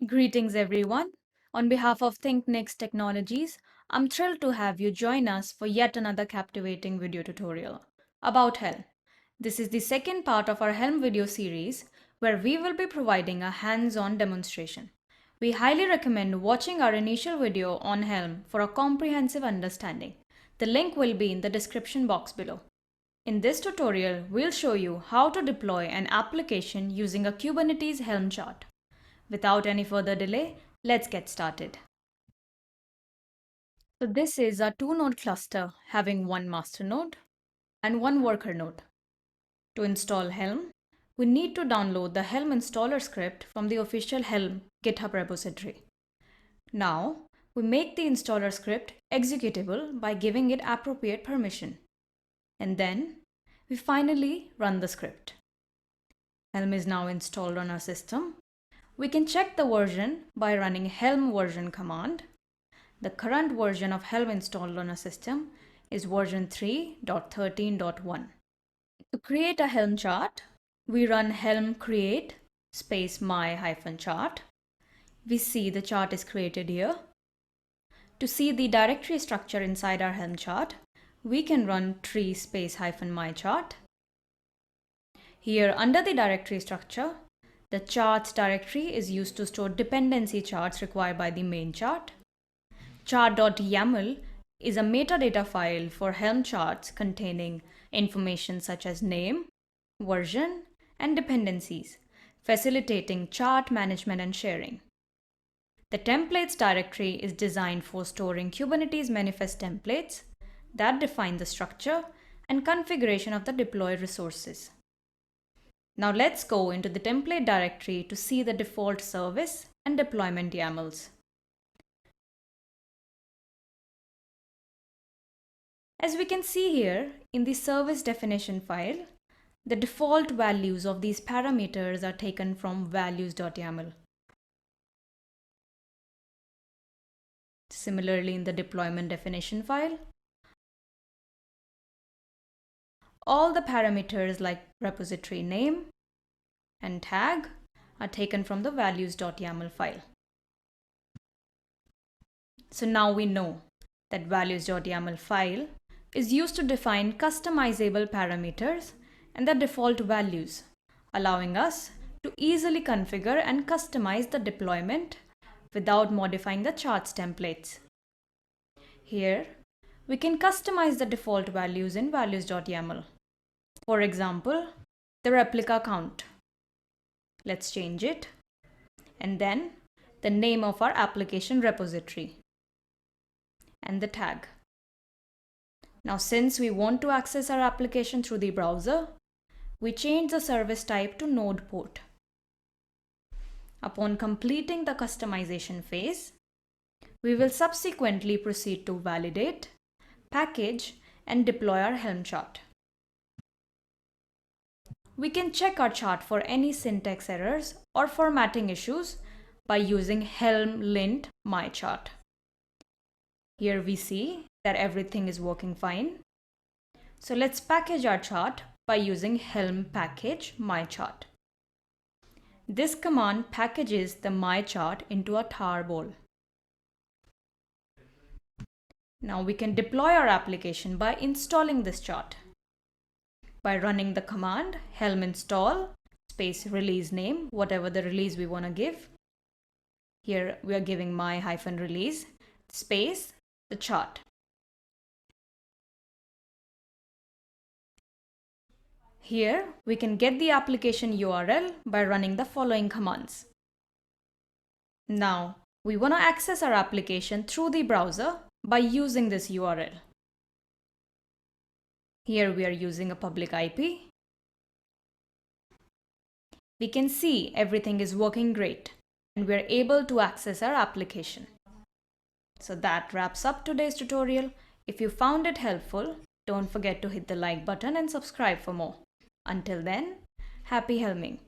Greetings, everyone. On behalf of Thinknyx Technologies, I'm thrilled to have you join us for yet another captivating video tutorial about Helm. This is the second part of our Helm video series where we will be providing a hands-on demonstration. We highly recommend watching our initial video on Helm for a comprehensive understanding. The link will be in the description box below. In this tutorial, we'll show you how to deploy an application using a Kubernetes Helm chart. Without any further delay, let's get started. So this is a two-node cluster having one master node and one worker node. To install Helm, we need to download the Helm installer script from the official Helm GitHub repository. Now, we make the installer script executable by giving it appropriate permission. And then, we finally run the script. Helm is now installed on our system. We can check the version by running helm version command. The current version of Helm installed on our system is version 3.13.1. To create a Helm chart, we run helm create space my-chart. We see the chart is created here. To see the directory structure inside our Helm chart, we can run tree space -my-chart. Here under the directory structure, the charts directory is used to store dependency charts required by the main chart. Chart.yaml is a metadata file for Helm charts containing information such as name, version, and dependencies, facilitating chart management and sharing. The templates directory is designed for storing Kubernetes manifest templates that define the structure and configuration of the deployed resources. Now let's go into the template directory to see the default service and deployment YAMLs. As we can see here in the service definition file, the default values of these parameters are taken from values.yaml. Similarly, in the deployment definition file, all the parameters like repository name and tag are taken from the values.yaml file. So now we know that values.yaml file is used to define customizable parameters and the default values, allowing us to easily configure and customize the deployment without modifying the charts templates. Here, we can customize the default values in values.yaml. For example, the replica count. Let's change it. And then the name of our application repository and the tag. Now, since we want to access our application through the browser, we change the service type to node port. Upon completing the customization phase, we will subsequently proceed to validate, package, and deploy our Helm chart. We can check our chart for any syntax errors or formatting issues by using helm lint my chart. Here we see that everything is working fine. So let's package our chart by using helm package my chart. This command packages the my chart into a tarball. Now we can deploy our application by installing this chart. By running the command helm install space release name, whatever the release we want to give. Here we are giving my-release space the chart. Here we can get the application URL by running the following commands. Now we want to access our application through the browser by using this URL. Here we are using a public IP. We can see everything is working great and we are able to access our application. So that wraps up today's tutorial. If you found it helpful, don't forget to hit the like button and subscribe for more. Until then, happy helming.